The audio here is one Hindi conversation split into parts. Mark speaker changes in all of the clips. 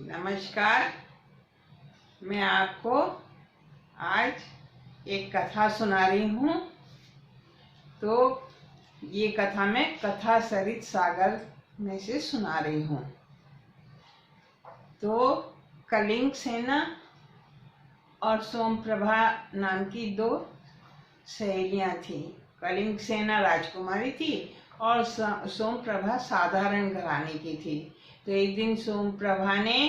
Speaker 1: नमस्कार। मैं आपको आज एक कथा सुना रही हूँ। तो ये कथा मैं कथा सरित सागर में से सुना रही हूँ। तो कलिंग सेना और सोमप्रभा नाम की दो सहेलियाँ थी। कलिंग सेना राजकुमारी थी और सोमप्रभा साधारण घराने की थी। तो एक दिन सोमप्रभा ने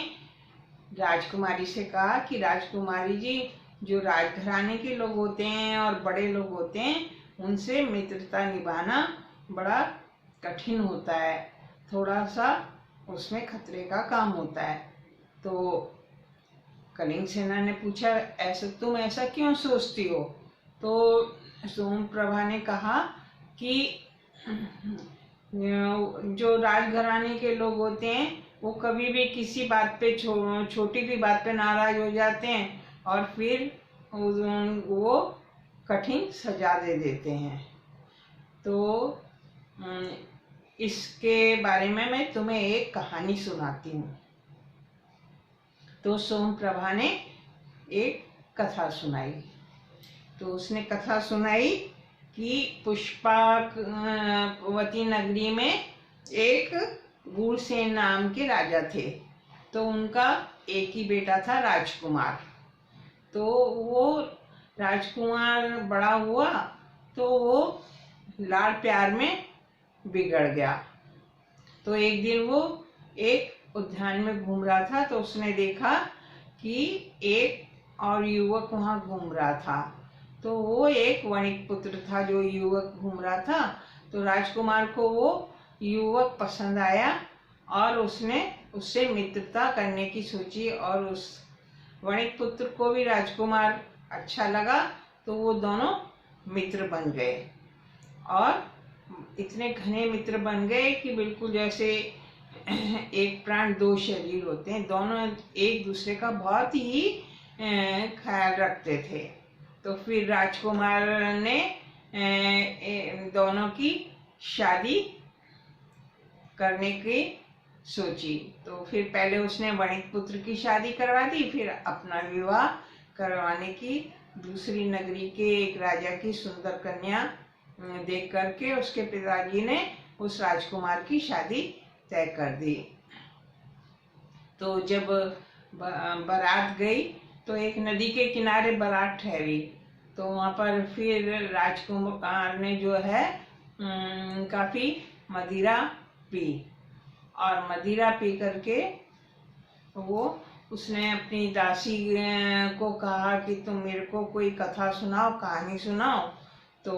Speaker 1: राजकुमारी से कहा कि राजकुमारी जी, जो राजघराने के लोग होते हैं और बड़े लोग होते हैं, उनसे मित्रता निभाना बड़ा कठिन होता है, थोड़ा सा उसमें खतरे का काम होता है। तो कलिंग सेना ने पूछा, तुम ऐसा क्यों सोचती हो? तो सोमप्रभा ने कहा कि जो राजघराने के लोग होते हैं वो कभी भी किसी बात पे छोटी भी बात पे नाराज हो जाते हैं और फिर वो कठिन सजा दे देते हैं। तो इसके बारे में मैं तुम्हें एक कहानी सुनाती हूँ। तो सोमप्रभा ने एक कथा सुनाई। तो उसने कथा सुनाई कि पुष्पावती नगरी में एक गूढ़सेन नाम के राजा थे। तो उनका एक ही बेटा था, राजकुमार। तो वो राजकुमार बड़ा हुआ तो वो लाड प्यार में बिगड़ गया। तो एक दिन वो एक उद्यान में घूम रहा था तो उसने देखा कि एक और युवक वहाँ घूम रहा था। तो वो एक वणिक पुत्र था जो युवक घूम रहा था। तो राजकुमार को वो युवक पसंद आया और उसने उससे मित्रता करने की सोची और उस वणिक पुत्र को भी राजकुमार अच्छा लगा। तो वो दोनों मित्र बन गए और इतने घने मित्र बन गए कि बिल्कुल जैसे एक प्राण दो शरीर होते हैं। दोनों एक दूसरे का बहुत ही ख्याल रखते थे। तो फिर राजकुमार ने दोनों की शादी करने की सोची। तो फिर पहले उसने वणिक पुत्र की शादी करवा दी, फिर अपना विवाह करवाने की दूसरी नगरी के एक राजा की सुंदर कन्या देख करके उसके पिताजी ने उस राजकुमार की शादी तय कर दी। तो जब बारात गई तो एक नदी के किनारे बारात ठहरी। तो वहाँ पर फिर राजकुमार ने जो है काफ़ी मदिरा पी और मदिरा पी करके वो उसने अपनी दासी को कहा कि तुम मेरे को कोई कथा सुनाओ, कहानी सुनाओ। तो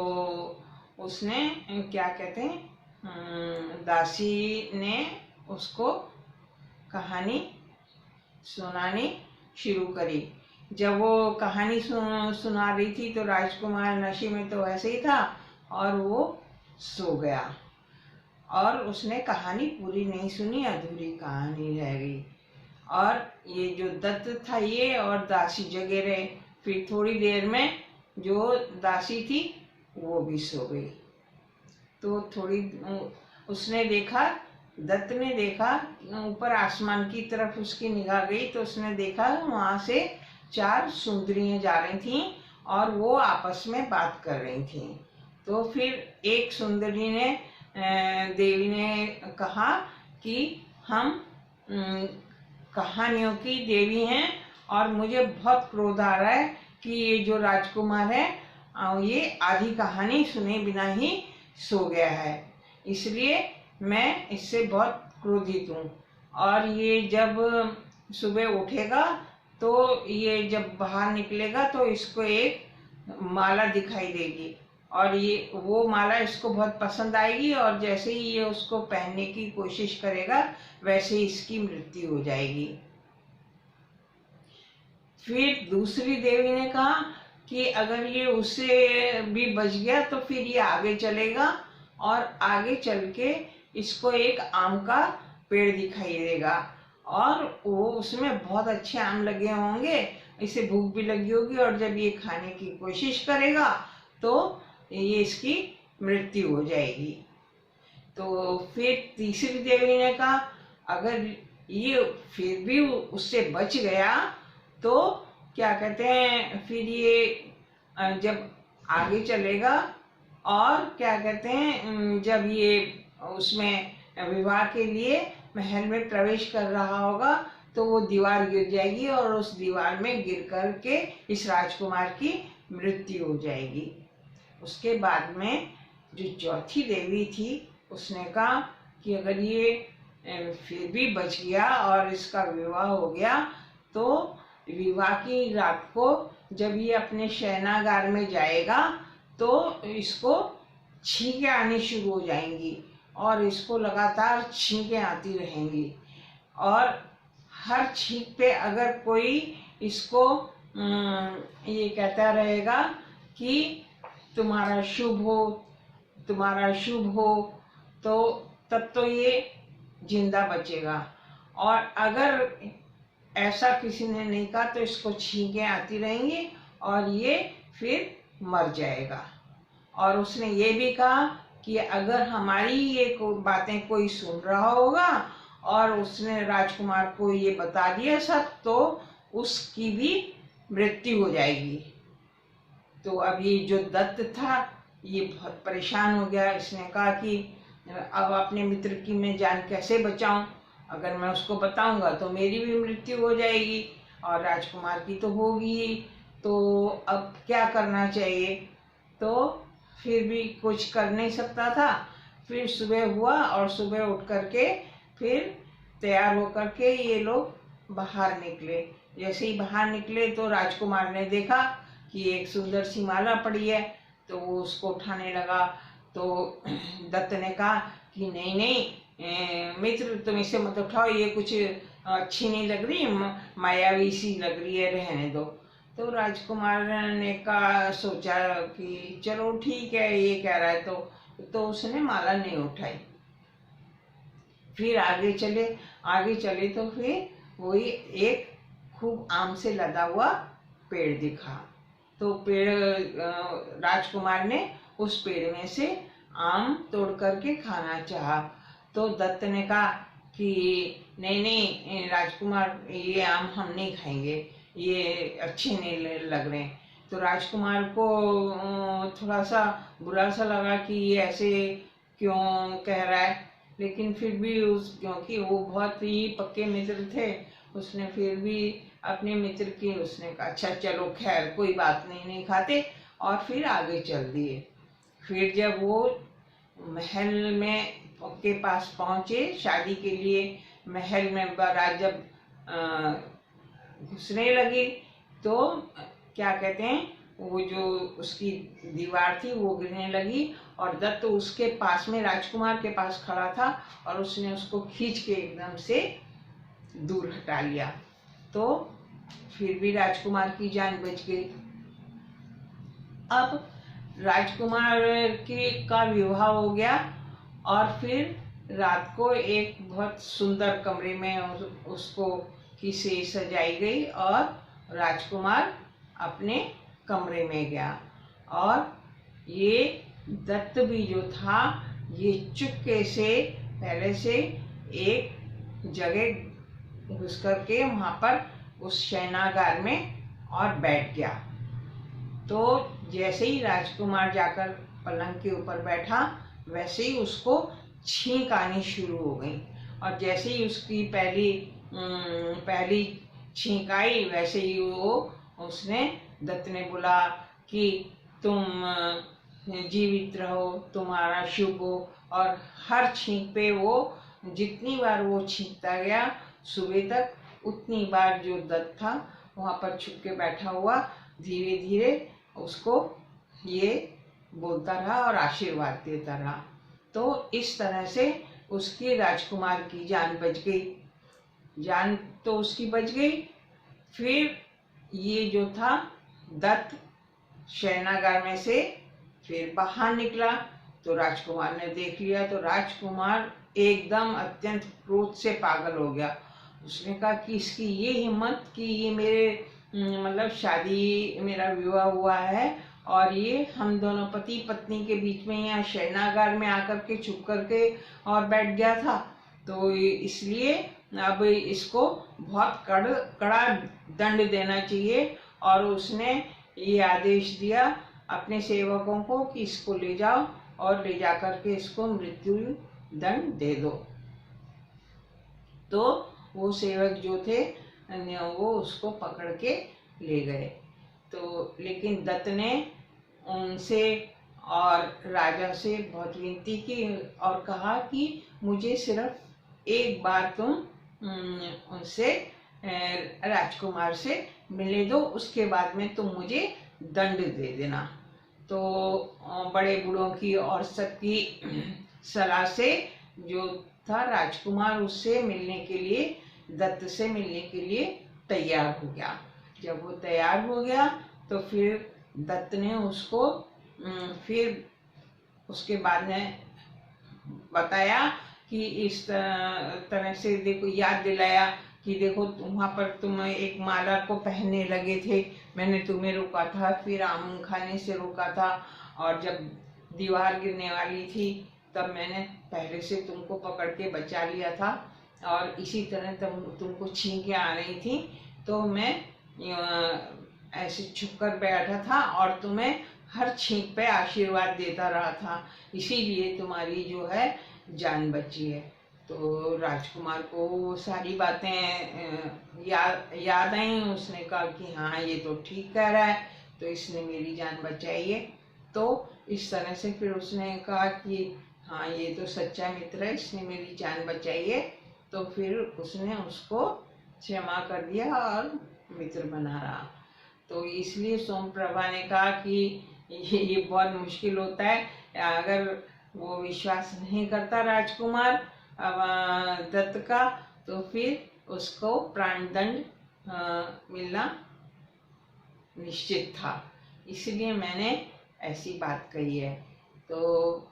Speaker 1: उसने क्या कहते हैं, दासी ने उसको कहानी सुनानी शुरू करी। जब वो कहानी सुना रही थी तो राजकुमार नशे में तो वैसे ही था और वो सो गया और उसने कहानी पूरी नहीं सुनी, अधूरी कहानी रह गई। और ये जो दत्त था ये और दासी जगे रहे। फिर थोड़ी देर में जो दासी थी वो भी सो गई। तो उसने देखा, दत्त ने देखा, ऊपर आसमान की तरफ उसकी निगाह गई तो उसने देखा वहाँ से 4 सुंदरियाँ जा रही थीं और वो आपस में बात कर रही थीं। तो फिर एक सुंदरी ने देवी ने कहा कि हम कहानियों की देवी हैं और मुझे बहुत क्रोध आ रहा है कि ये जो राजकुमार है ये आधी कहानी सुने बिना ही सो गया है, इसलिए मैं इससे बहुत क्रोधित हूँ। और ये जब सुबह उठेगा तो ये जब बाहर निकलेगा तो इसको एक माला दिखाई देगी और ये वो माला इसको बहुत पसंद आएगी और जैसे ही ये उसको पहनने की कोशिश करेगा वैसे ही इसकी मृत्यु हो जाएगी। फिर दूसरी देवी ने कहा कि अगर ये उससे भी बच गया तो फिर ये आगे चलेगा और आगे चल के इसको एक आम का पेड़ दिखाई देगा और वो उसमें बहुत अच्छे आम लगे होंगे, इसे भूख भी लगी होगी और जब ये खाने की कोशिश करेगा तो ये इसकी मृत्यु हो जाएगी। तो फिर तीसरी देवी ने कहा अगर ये फिर भी उससे बच गया, तो क्या कहते हैं, फिर ये जब आगे चलेगा और क्या कहते हैं, जब ये उसमें विवाह के लिए महल में प्रवेश कर रहा होगा तो वो दीवार गिर जाएगी और उस दीवार में गिर करके इस राजकुमार की मृत्यु हो जाएगी। उसके बाद में जो चौथी देवी थी उसने कहा कि अगर ये फिर भी बच गया और इसका विवाह हो गया तो विवाह की रात को जब ये अपने शयनागार में जाएगा तो इसको छींकें आनी शुरू हो जाएंगी और इसको लगातार छींकें आती रहेंगी और हर छींक पे अगर कोई इसको ये कहता रहेगा कि तुम्हारा शुभ हो, तुम्हारा शुभ हो, तो तब तो ये जिंदा बचेगा। और अगर ऐसा किसी ने नहीं कहा तो इसको छींकें आती रहेंगी और ये फिर मर जाएगा। और उसने ये भी कहा कि अगर हमारी ये बातें कोई सुन रहा होगा और उसने राजकुमार को ये बता दिया सब, तो उसकी भी मृत्यु हो जाएगी। तो अब ये जो दत्त था ये बहुत परेशान हो गया। इसने कहा कि अब अपने मित्र की मैं जान कैसे बचाऊं, अगर मैं उसको बताऊंगा तो मेरी भी मृत्यु हो जाएगी और राजकुमार की तो होगी ही, तो अब क्या करना चाहिए। तो फिर भी कुछ कर नहीं सकता था। फिर सुबह हुआ और सुबह उठ करके फिर तैयार होकर के ये लोग बाहर निकले। जैसे ही बाहर निकले तो राजकुमार ने देखा कि एक सुंदर सी माला पड़ी है, तो वो उसको उठाने लगा। तो दत्त ने कहा कि नहीं नहीं मित्र, तुम इसे मत उठाओ, ये कुछ अच्छी नहीं लग रही, मायावी सी लग रही है, रहने दो। तो राजकुमार ने कहा, सोचा कि चलो ठीक है, ये कह रहा है तो उसने माला नहीं उठाई। फिर आगे चले तो फिर वही एक खूब आम से लदा हुआ पेड़ दिखा। तो पेड़, राजकुमार ने उस पेड़ में से आम तोड़ करके खाना चाहा। तो दत्त ने कहा कि नहीं नहीं राजकुमार, ये आम हम नहीं खाएंगे, ये अच्छे नहीं लग रहे। तो राजकुमार को थोड़ा सा बुरा सा लगा कि ये ऐसे क्यों कह रहा है, लेकिन फिर भी क्योंकि वो बहुत ही पक्के मित्र थे, उसने फिर भी अपने मित्र की उसने कहा अच्छा चलो खैर कोई बात नहीं, नहीं खाते, और फिर आगे चल दिए। फिर जब वो महल में के पास पहुंचे, शादी के लिए महल में बारात जब घुसने लगी तो क्या कहते हैं, वो जो उसकी दीवार थी वो गिरने लगी और दत्त उसके पास में, राजकुमार के पास खड़ा था और उसने उसको खींच के एकदम से दूर हटा लिया। तो फिर भी राजकुमार की जान बच गई। अब राजकुमार का विवाह हो गया और फिर रात को एक बहुत सुंदर कमरे में उसको से सजाई गई और राजकुमार अपने कमरे में गया। और ये दत्त भी जो था ये चुपके से पहले से एक जगह घुस करके वहाँ पर उस शयनागार में और बैठ गया। तो जैसे ही राजकुमार जाकर पलंग के ऊपर बैठा वैसे ही उसको छींक आनी शुरू हो गई और जैसे ही उसकी पहली छींक आई वैसे ही उसने दत्त ने बोला कि तुम जीवित रहो, तुम्हारा शुभ हो। और हर छींक पे वो जितनी बार वो छींकता गया सुबह तक उतनी बार जो दत्त था वहाँ पर छुप के बैठा हुआ धीरे धीरे उसको ये बोलता रहा और आशीर्वाद देता रहा। तो इस तरह से उसकी राजकुमार की जान बच गई। जान तो उसकी बच गई। फिर ये जो था दत्त शयनागार में से फिर बाहर निकला तो राजकुमार ने देख लिया। तो राजकुमार एकदम अत्यंत क्रोध से पागल हो गया। उसने कहा कि इसकी ये हिम्मत कि ये मेरे मतलब शादी, मेरा विवाह हुआ है और ये हम दोनों पति पत्नी के बीच में यहाँ शयनागार में आकर के छुप करके और बैठ गया था। तो इसलिए अब इसको बहुत कड़ा दंड देना चाहिए। और उसने ये आदेश दिया अपने सेवकों को कि इसको ले जाओ और ले जा करके इसको मृत्यु दंड दे दो। तो वो सेवक जो थे वो उसको पकड़ के ले गए। तो लेकिन दत्त ने उनसे और राजा से बहुत विनती की और कहा कि मुझे सिर्फ एक बार तुम उनसे राजकुमार से मिलने दो, उसके बाद में तुम मुझे दंड दे देना। तो बड़े बूढ़ों की और सबकी सलाह से जो था राजकुमार उससे मिलने के लिए, दत्त से मिलने के लिए तैयार हो गया। जब वो तैयार हो गया तो फिर दत्त ने उसको फिर उसके बाद में बताया कि इस तरह से देखो, याद दिलाया कि देखो वहाँ पर तुम एक माला को पहनने लगे थे, मैंने तुम्हें रोका था, फिर आम खाने से रोका था, और जब दीवार गिरने वाली थी तब मैंने पहले से तुमको पकड़ के बचा लिया था, और इसी तरह तुमको छींकें आ रही थी तो मैं ऐसे छुप कर बैठा था और तुम्हें हर छींक पे आशीर्वाद देता रहा था, इसीलिए तुम्हारी जो है जान बची है। तो राजकुमार को वो सारी बातें याद आई। उसने कहा कि हाँ ये तो ठीक कह रहा है, तो इसने मेरी जान बचाई है। तो इस तरह से फिर उसने कहा कि हाँ ये तो सच्चा मित्र है, इसने मेरी जान बचाई है। तो फिर उसने उसको क्षमा कर दिया और मित्र बना रहा। तो इसलिए सोमप्रभा ने कहा कि ये बहुत मुश्किल होता है, अगर वो विश्वास नहीं करता राजकुमार दत्त का, तो फिर उसको प्राणदंड मिलना निश्चित था। इसलिए मैंने ऐसी बात कही है। तो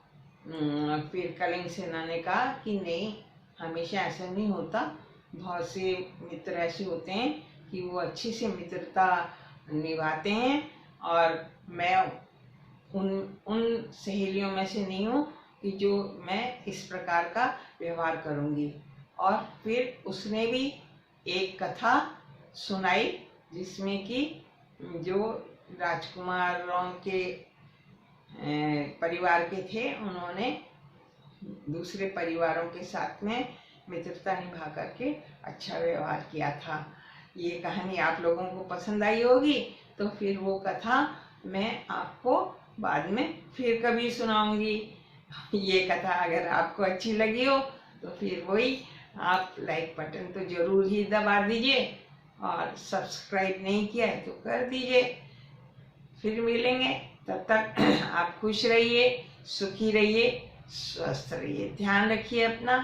Speaker 1: फिर कलिंग सेना ने कहा कि नहीं, हमेशा ऐसा नहीं होता, बहुत से मित्र ऐसे होते हैं कि वो अच्छी से मित्रता निभाते हैं, और मैं उन सहेलियों में से नहीं हूँ कि जो मैं इस प्रकार का व्यवहार करूँगी। और फिर उसने भी एक कथा सुनाई जिसमें कि जो राजकुमारों के परिवार के थे, उन्होंने दूसरे परिवारों के साथ में मित्रता निभा करके अच्छा व्यवहार किया था। ये कहानी आप लोगों को पसंद आई होगी, तो फिर वो कथा मैं आपको बाद में फिर कभी सुनाऊंगी। ये कथा अगर आपको अच्छी लगी हो तो फिर वही आप लाइक बटन तो जरूर ही दबा दीजिए, और सब्सक्राइब नहीं किया है तो कर दीजिए। फिर मिलेंगे, तब तक आप खुश रहिए, सुखी रहिए, स्वस्थ रहिए, ध्यान रखिए अपना।